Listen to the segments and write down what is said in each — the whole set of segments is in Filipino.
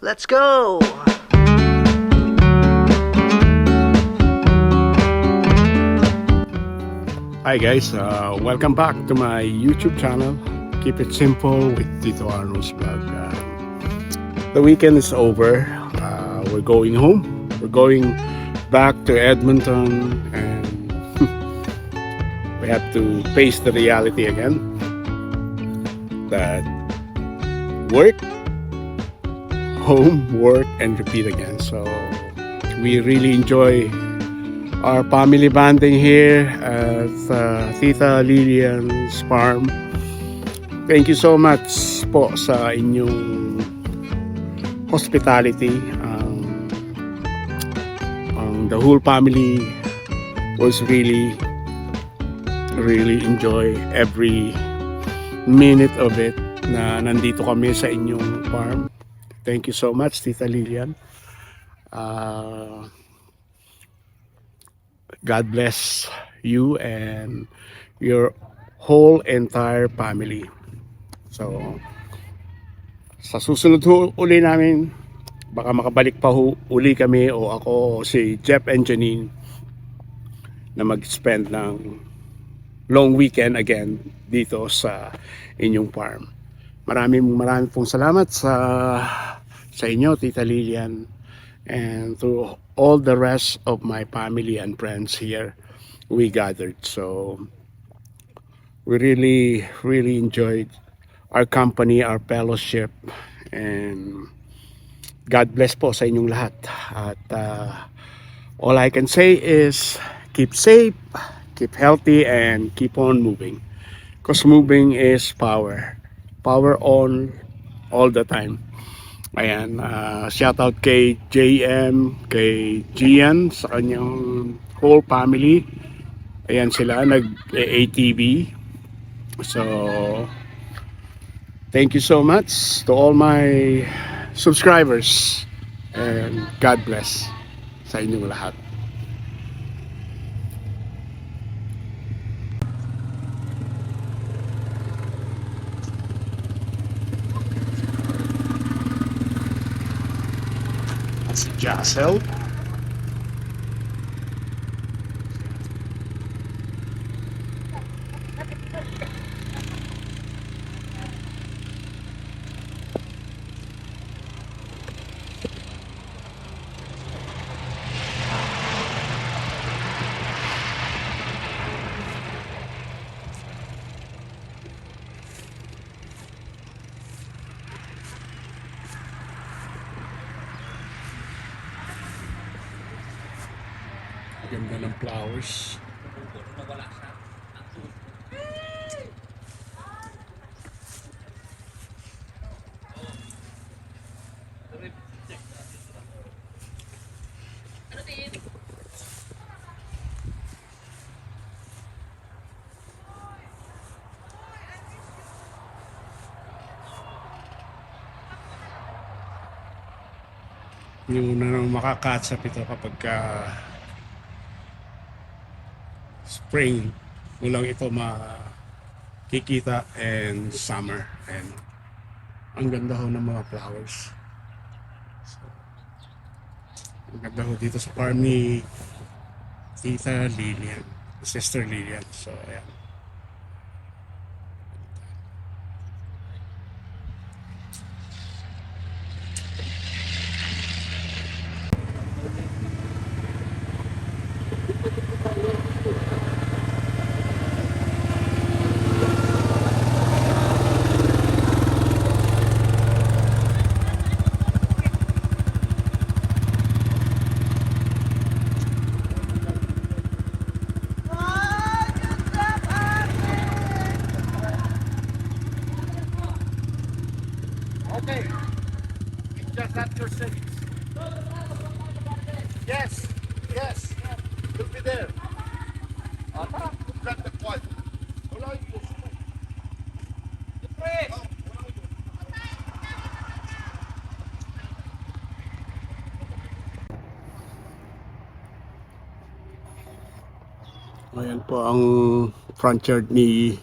Let's go! Hi guys, welcome back to my YouTube channel. Keep it simple with Tito Arnold's vlog. The weekend is over. We're going home. We're going back to Edmonton, and we have to face the reality again that work, home, work, and repeat again. So we really enjoy our family bonding here at Tita Lilian's farm. Thank you so much po sa inyong hospitality. The whole family was really enjoy every minute of it na nandito kami sa inyong farm. Thank you so much, Tita Lilian. God bless you and your whole entire family. So, sa susunod uli namin, baka makabalik pa uli kami o ako o si Jeff and Janine na mag-spend ng long weekend again dito sa inyong farm. Maraming pong salamat sa inyo, Tita Lilian, and to all the rest of my family and friends here we gathered. So we really enjoyed our company, our fellowship, and God bless po sa inyong lahat. At all I can say is keep safe, keep healthy, and keep on moving, because moving is power on all the time. Ayan, shout out kay JM, kay Gian, sa kanyang whole family. Ayan sila, nag-ATV. So, thank you so much to all my subscribers. And God bless sa inyong lahat. Si Jassel. Ganda ng flowers. Yung makakatsap ito kapag spring mo lang ito makikita, and summer, and ang ganda ho ng mga flowers. So, ang ganda ho dito sa farm ni Tita Lilian, Sister Lilian. So ayan. Okay, just at your settings. Yes, yes, you'll be there. Grab the quad. Wala yung puso mo. Ayan po ang front yard ni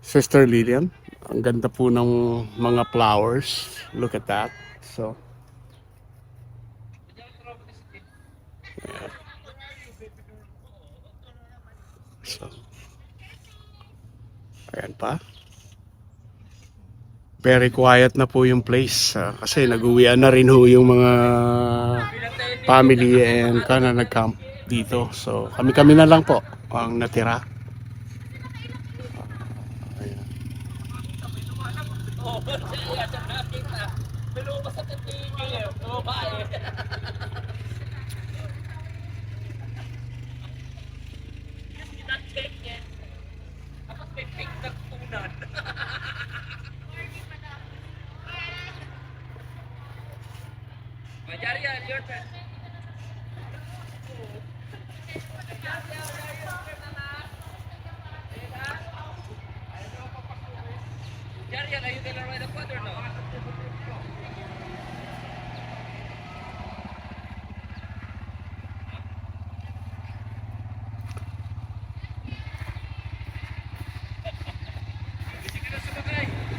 Sister Lilian. Ang ganda po ng mga flowers. Look at that. So, ayan. So, ayan pa. Very quiet na po yung place kasi nag-uwian na rin ho yung mga family and kana nag-camp dito. So kami-kami na lang po ang natira. Ayan.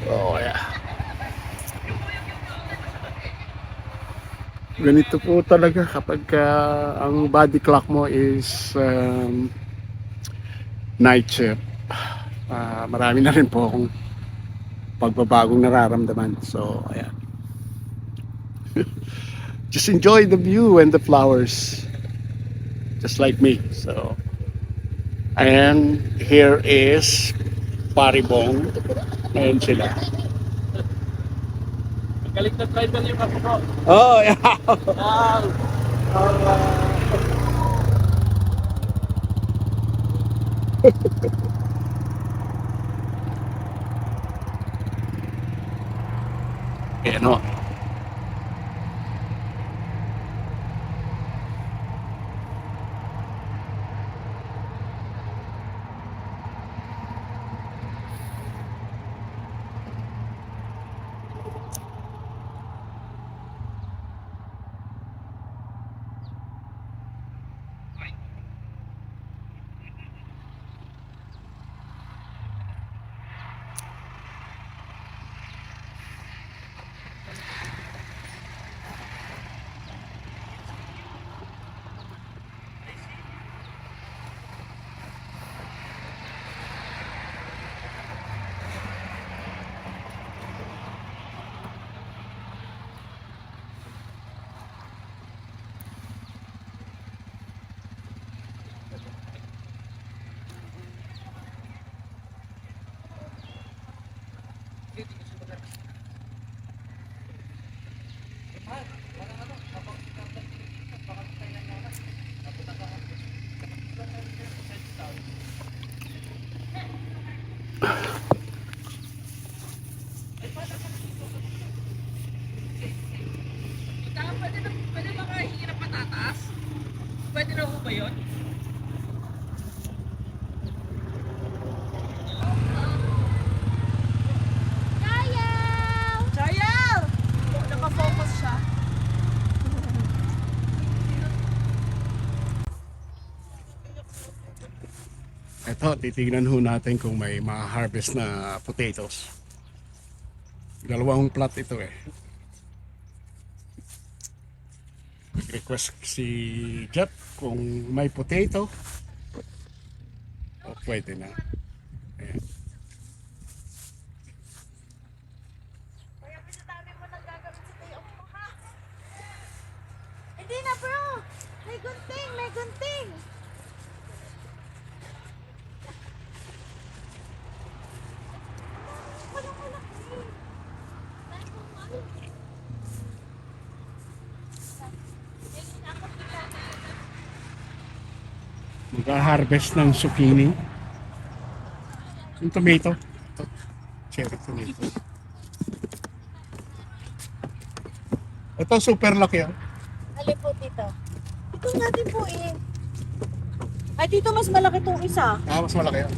Oh yeah. Ganito po talaga kapag ang body clock mo is night shift. Marami na rin po akong pagbabagong nararamdaman. So, ayan. Just enjoy the view and the flowers. Just like me. So, and here is Paribong. Ayan sila. Galing na tribal yung ako bro. Oh, yeah. Ayan o. Pwede ba kahingi ng patatas? Pwede na ho ba yun? Chayaw! Chayaw! Naka-focus siya. Ito, titignan ho natin kung may ma-harvest na potatoes. Dalawang plot ito eh. Request si Jeff kung may potato. O pwede na. Ayan. Kaya pinadami mo nang gagawin sa tayo mo, ha? Hindi na, bro! May gunting! May gunting! Mag-harvest ng zucchini. Yung tomato. Ito. Cherry tomato. Ito super laki ah. Alin po dito? Ito natin po eh. Ay, dito mas malaki tong isa. Mas malaki ah.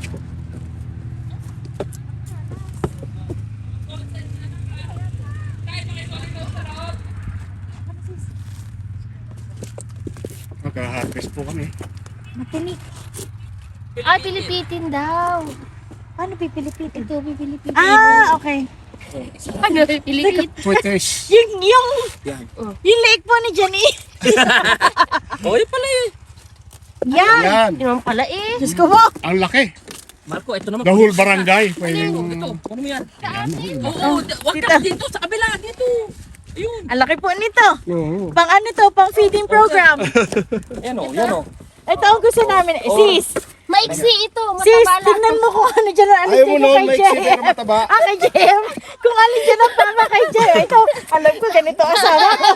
Mag-harvest po kami. Matinik. Ay, pilipitin daw. Paano pipilipit? Ito, pipilipin. Ah, okay. Ano, pipilipin? Twitter's. Yung leg po ni Jenny. Oh, yun pala yun. Yan. Yan. Hindi naman pala eh. Diyos ko po. Ang laki. Marco, ito naman. The whole barangay. Ito, Pwedeng... ano mo yan? Oo, wag ka dito, sa kabila, dito. Ayun. Ang laki po nito. Oo. Pang ano to, pang feeding program. Yan o, yan o. Ito ang gusto namin. Sis, Maiksi ito, sis, mataba lang. tingnan mo kung ano dyan ang Ayaw mo alin noon, kay may Jem. pero mataba. Ah, kay Jem. Kung alin dyan ang tama kay Jem. Ito, alam ko ganito asawa ko.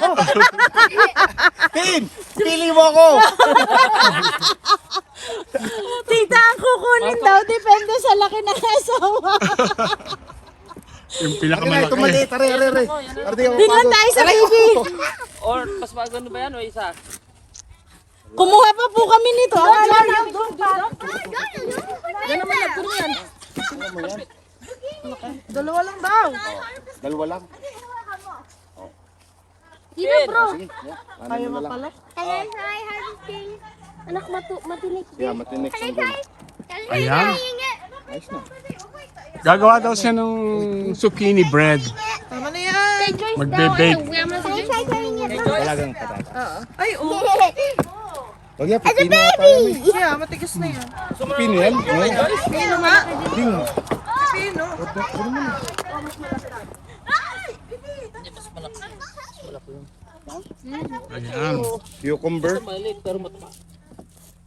Tin! Pili mo ako! Tita, ang kukunin daw, depende sa laki ng asawa. Yung Ito pinakamalaki. maliit. Are. Tingnan tayo sa baby. Or, mas magano ba yan o isa? Kumuha pa po kami nito. Akala namin doon pa. Yan naman lang, puro yan. Dalawa lang daw. Dalawa lang. Dito bro. Sige. Kaya mo pala. Hello, hi, harvesting. Anak, matinik. Yeah, matinik ang goal. Ayan. Nice na. Gagawa daw siya ng zucchini bread. Tama na yan. Magbe-bake. Talagang patata. Ay, oo. Wag yan, pipino nga tayo. Yeah, matigas na yan. Pipino yan? Pino nga. Pipino. Pino. Ayan. Cucumber. Maliit, pero mataba.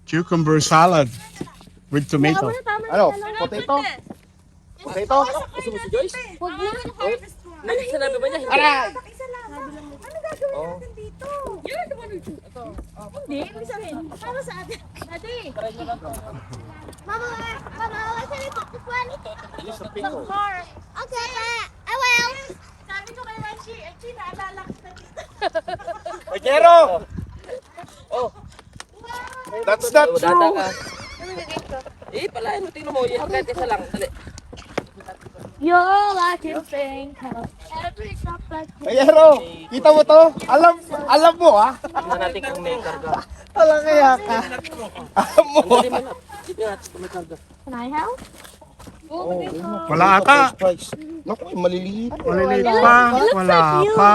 Cucumber salad with tomato. Ano? Potato? Potato? Gusto mo si Joyce? Huwag na. May sinabi ba niya? Hindi. Ano gagawin natin dito? Hindi, ibig sabihin. Para sa atin. Ate. Mama, what's in this one? The car. Okay, I will. Sabi ko kay Ranchi, naalala kita dito. Pajero! Oh, That's not dada true. ka. Eh, pala, ano, tingnan mo. Yan, kahit isa lang. Dali. You're like a thing. Every drop like Pajero! Kita mo to? Alam mo ah. Tingnan natin kung may karga. Wala kaya ka. Alam mo. Dali mo na. Tingnan natin kung may karga. Can I help? Wala ata. First prize. Naku, maliliit. Maliliit pa. Wala pa.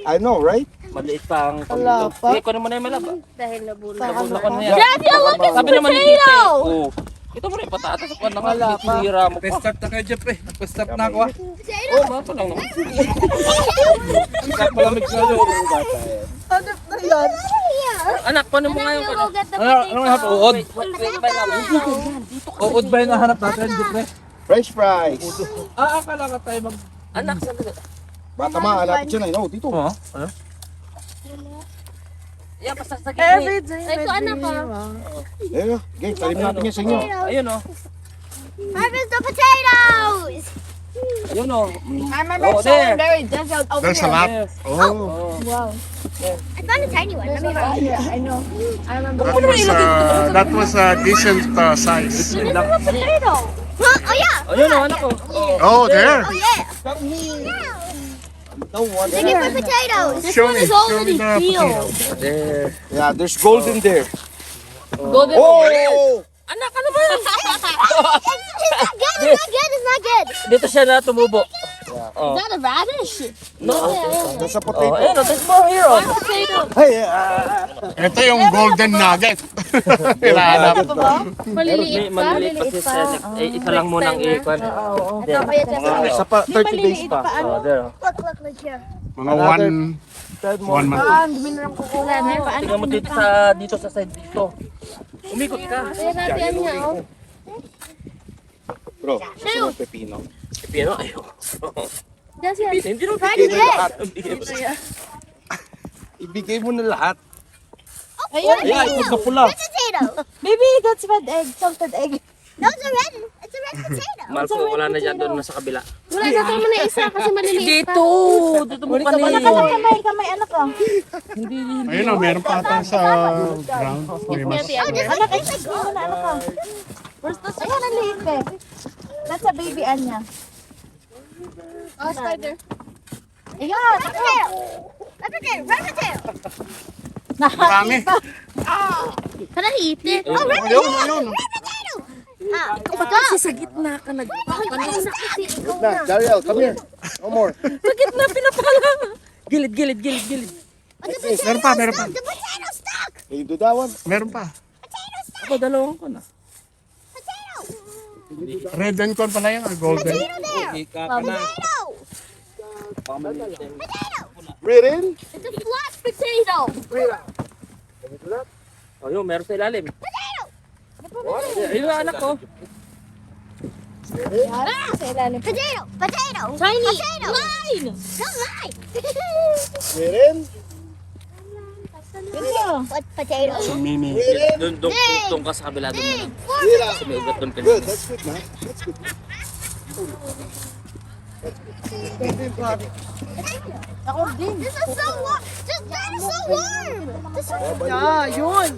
I know, right? Maliit pa ang Wala pa. Sige, kunin mo na yung malaba. Dahil nabula. Nabulakan mo yan. Dad, you look at Sabi naman ni Tite. potato! Oo. Ito mo rin patatas. Wala ka. Hira mo pa. Start na kayo, Jeff eh. Start na ako ah. Oo, mga pa lang naman. Start palamig na yun. Ano na yan? Anak, kunin mo nga yung You look at the Ano nga potato. uod? Wait, ba namin? Uod ba yung nahanap natin, Jeff eh? French fries. Akala ka tayo mag... Anak, sandali. Baka mahanap dyan ay. No, dito. Oo. Ano? Yan, basta sa gitna. Every day. Ito, anak ko. Eh, okay, talim natin yan sa inyo. Ayun o. Harvest the potatoes! Ayun o. I'm Oh, there. very desert over There's a lot. Oh, Wow. I found a tiny one. Let me hold it. Yeah, I know. I remember. that was a decent size. Potato! Huh? Oh, yeah! Ayun o, anak o. Oh, there. Oh, yeah! No one. Look at the potatoes! This Show one me. is Show already me the peeled. potato. There. Yeah, there's gold in there. Golden. Oh! Anak, ano ba yan? It's not good! It's not good! It's not good! Dito siya na tumubo. Oh. Is that a radish? No. That's a Oh, potato. ayun o, there's more here o. Potato. Hey, Ito yung golden nugget. Hinahanap. Maliliit pa? Maliliit pa si Senek. Eh, isa lang munang ikon. There. isa pa, 30 days pa. Oh, there o. Look, like here. Mga one month. Wala na. Paano? Tingnan mo dito sa side dito. Umikot ka. Ayan natin niya, oh. Bro, gusto mo pepino? Pero ayaw. That's it. Hindi rin Fried egg! Ibigay mo na lahat. Ayun. Ayan, ito na pula. Potato! Baby, that's red egg. Salted egg. No, it's a red potato. Marco, wala na dyan doon sa kabila. Wala na tama na isa kasi maliliit pa. Dito mo pa Anak, kamay, anak ko. Ayun o, meron pa ata sa ground. May mas. Anak, ay, nag na anak ko. First, ayan, ang liit eh. That's a baby Anya. Oh, start there. Ayan. Red potato! Red potato! Red potato! Marami. Can I eat it? Oh, red Ayun, ayun. Ikaw ba kasi sa gitna ka nagpapanas? Na, Dariel, come here. No more. Sa gitna, pinapala. Gilid, gilid, gilid, gilid. Meron pa, meron pa. Can you do that one? Meron pa. Ako, dalawang ko na. Red and corn pala yan, golden. Ika ka na. Written? It's a flat potato. O yun, meron sa ilalim. Ayun ang anak ko. Potato. Potato. Tiny. Mine. Not mine. Written? What potato? Mini. Doon ka sa kabila doon na lang. Rita. Kasi may ugat doon Good, kanina. that's good, man. That's good. This is so warm. That is so warm. This is Yun.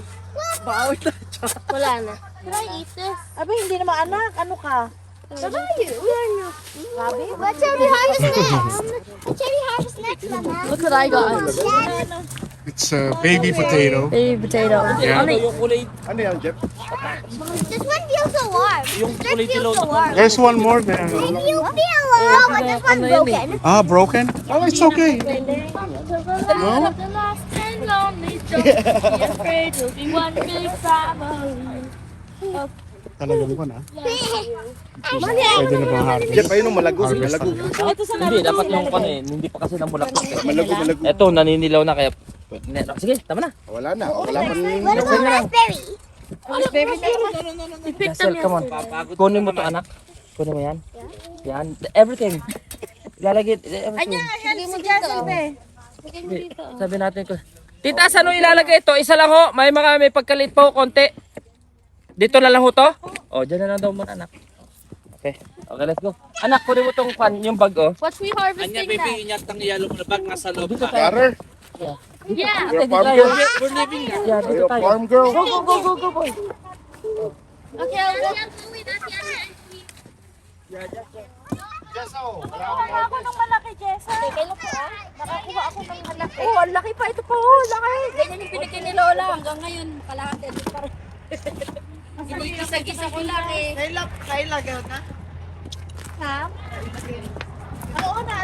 Wala na. Can I eat this? Abi, hindi naman anak. Ano ka? Sabi. What cherry harvest next? What cherry harvest next, Mama? Look what I got. It's a baby potato. Baby potato. Yeah. Yung kulay, Ano yan, Jeff? This one feels so warm. yung kulay This dilaw feels so na. warm. There's one more there. You feel warm, but this one's broken. Ah, broken? Oh, it's okay. No? The lost and lonely, don't be afraid to be one big family. Talagang ko na. Mali, Pwede na bang harvest? Jeff, ayun, malago. Harvest Malago. Ito sa Hindi, dapat yung ano eh, hindi pa kasi namulaklak eh. Malago, malago. Eto, naninilaw na kaya. Sige, tama na. Wala na. Wala pa What about raspberry? baby na. Jassel, come on. Kunin mo to anak. Kunin mo yan. Yan. Everything. Ilalagay, everything. Hindi mo dyan, be. Sabi natin ko. Tita, saan mo ilalagay ito? Isa lang ho. May pagkalit pa ho, konti. Dito na lang ho to? O, dyan na lang daw muna anak. Okay. Okay, let's go. Anak, kunin mo tong pan, yung bag oh. What's we harvesting that? Inyat ang yellow na bag nasa loob pa. Carter, Yeah. you're a farm girl? We're living nga. Yeah, Are dito you a tayo. farm girl? Go, boy. Okay, I'll go. Nakakuha ako ng malaki, Jessa. Nakakuha ako ng malaki. Oh, ang laki pa. Ito pa, oh, laki. Ganyan yung pinigyan ni Lola hanggang ngayon. Kalahati. Gisa-gisa ko lang eh. Kailangan na. Ha? Oo na.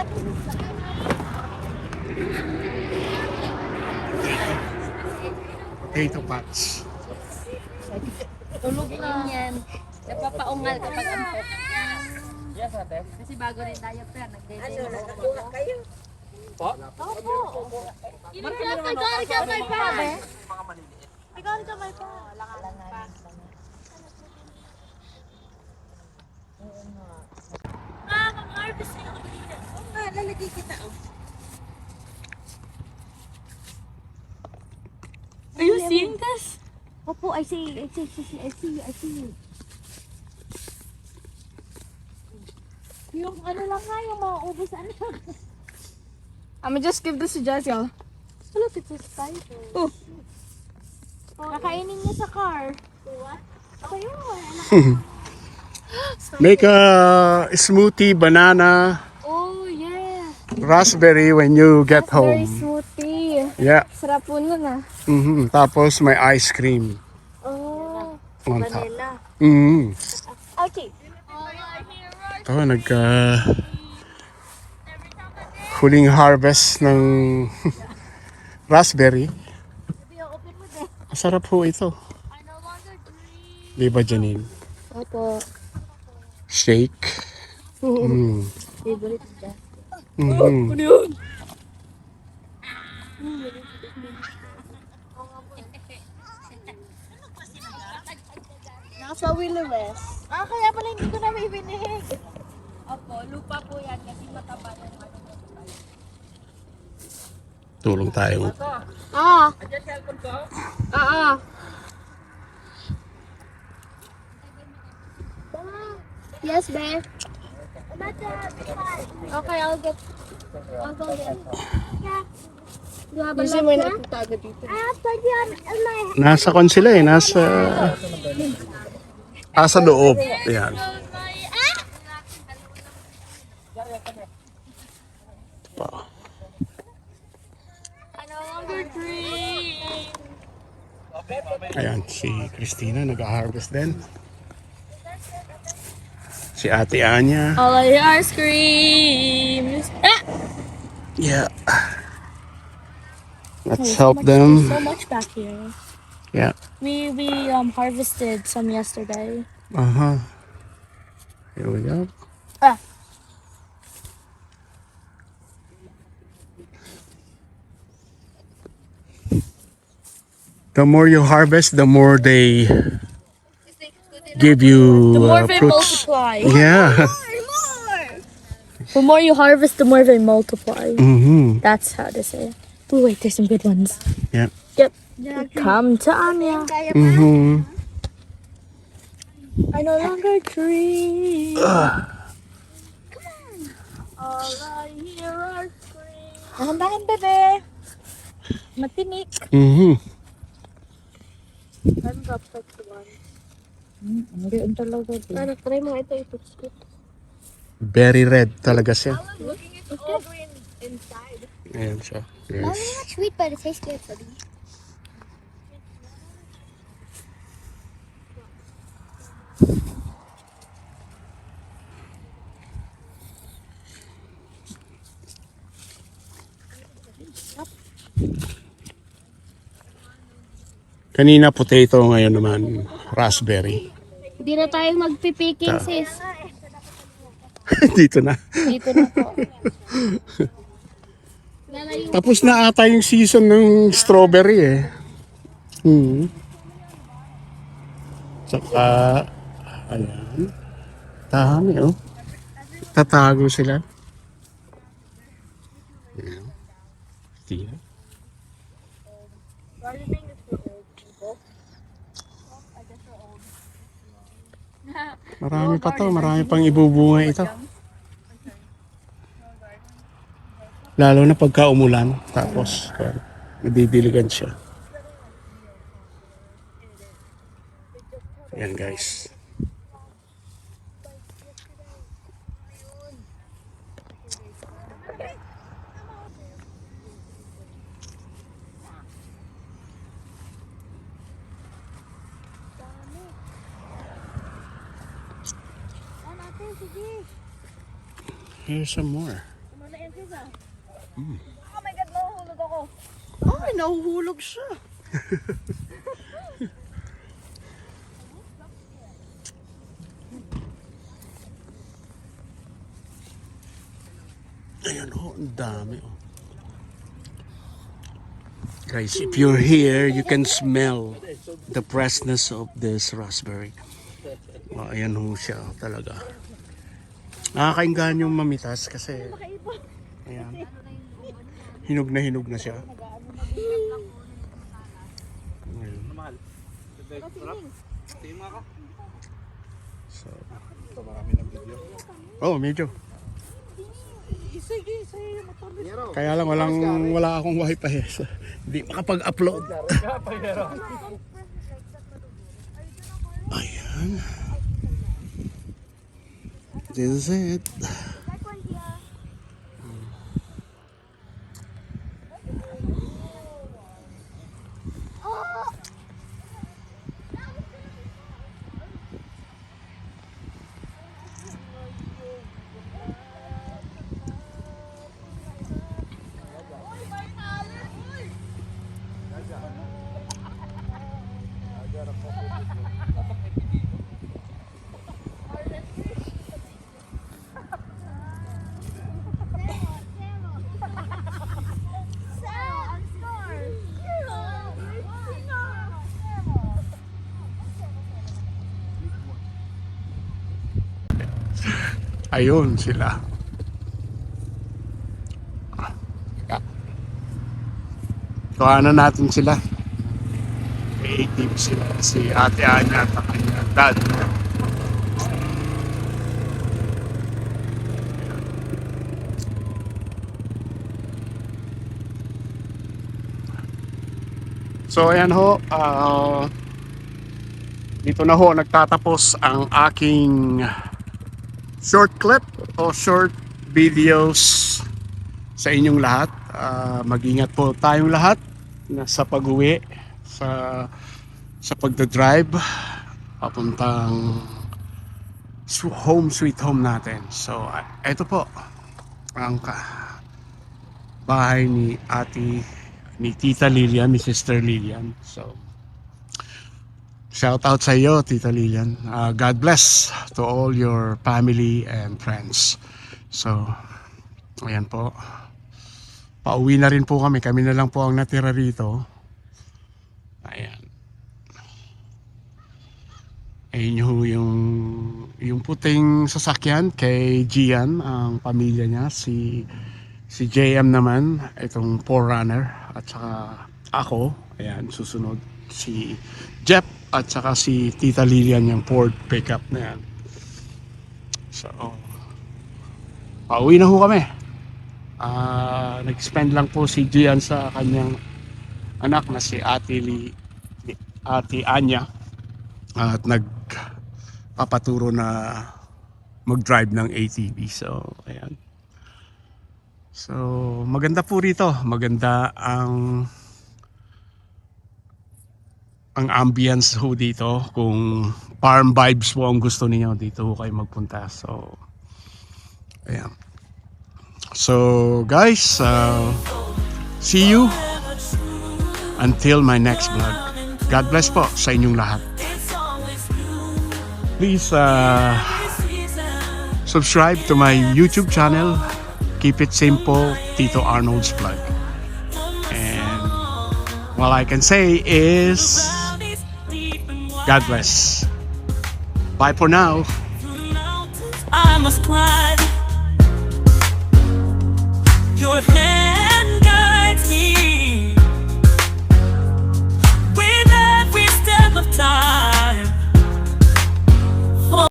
Potato patch. Tulog na yan. Napapaungal kapag antok. Yes, ate. Kasi bago rin tayo pa. Nagdede. You know, Jeff, I gotta get my bag. Ikaw rin kamay pa. Mom, I'm harvesting. Lalagay kita, oh. Are you seeing this? Opo, I see. I see. Yung ano lang nga, yung mauubos ano. I'm gonna just give this to Jesse. Look, it's a spider. Oh. Nakainin niya sa car. What? Okay, yun. Make a smoothie, banana, Oh, yeah. raspberry when you get Very home. smoothie. Yeah. Sarap po nun ah. Tapos may ice cream Oh. on top. Okay. Ito, huling harvest ng raspberry. Masarap po ito. Di ba, Janine? Opo. Shake. Favorite dyan. Nasa Willow-West. Kaya pala hindi ko na may binig. Opo, lupa po yan kasi mataba yung ano. Tulong tayo. Ah. Ah. Yes, babe. Okay, I'll go get. Yeah. Do you have a laptop? I have plenty on my. Nasa kon sila eh. Nasa loob. Yan. I no longer dream. Ayan, si Christina nag-harvest din. Si Ate Anya. All of your ice creams. Ah! Yeah. Let's There's help them. so much back here. Yeah. We harvested some yesterday. Uh-huh. Here we go. Ah. The more you harvest, the more they give you The more they fruits. multiply. Yeah. The more you harvest, the more they multiply. Mm-hmm. That's how to say it. Oh wait, there's some good ones. Yeah. Yep. Come to Anya. Mm-hmm. I no longer dream. All I hear are screams. Dahan-dahan, bebe. Matinik. Mm-hmm. One drop like one. Ang talaga. Ano, try mo ito. Very red talaga siya. It's all green inside. Ayan siya. Mommy, Yes. not sweet, but it tastes good for me. Kanina potato, ngayon naman raspberry. Hindi na tayo magpipiking, sis. Dito na. Dito na po. Tapos na ata yung season ng strawberry eh. Hmm. Saka, ayan. Dami oh. Tatago sila. Ayan. Tingnan. Marami pa to, marami pang ibubunga ito. Lalo na pagka umulan, tapos nadidiligan siya. Ayan guys. Here's some more. Oh my God, nahuhulog ako. Ay, nahuhulog siya. Ayan oh, ang dami oh. Guys, if you're here, you can smell the freshness of this raspberry. Oh, ayan ho siya talaga. Nakakaingan yung mamitas kasi ayan. Hinog na siya. Ayan. So, oh, medyo. Kaya lang wala akong wifi so hindi makapag-upload. Ayan. This is it. Ayun sila. Kuhanan natin sila. Creative sila. Si Ate Anya at ang kanyang dad. So ayan ho. Dito na ho nagtatapos ang aking short clip o short videos sa inyong lahat. Mag-ingat po tayong lahat sa pag-uwi, sa pagdadrive papuntang home sweet home natin. So, ito po ang bahay ni ni Tita Lilian, ni Sister Lilian. So, shout out sa iyo, Tita Lilian. God bless to all your family and friends. So, ayan po. Pauwi na rin po kami. Kami na lang po ang natira rito. Ayan. Ayun yung puting sasakyan kay Gian, ang pamilya niya. Si JM naman, itong 4Runner. At saka ako. Ayan, susunod. Si Jeff at saka si Tita Lilian, yung Ford pickup na yan. So, pauwi na ho kami. Nag-spend lang po si Gian sa kanyang anak na si Ate Anya, at nagpapaturo na mag-drive ng ATV. So, ayan. So, maganda po rito. Maganda ang ambience ho dito. Kung farm vibes po ang gusto niyo, dito ho kayo magpunta. So, ayan. So, guys, see you until my next vlog. God bless po sa inyong lahat. Please subscribe to my YouTube channel. Keep it simple, Tito Arnold's Vlog. And all I can say is God bless. Bye for now. I must climb.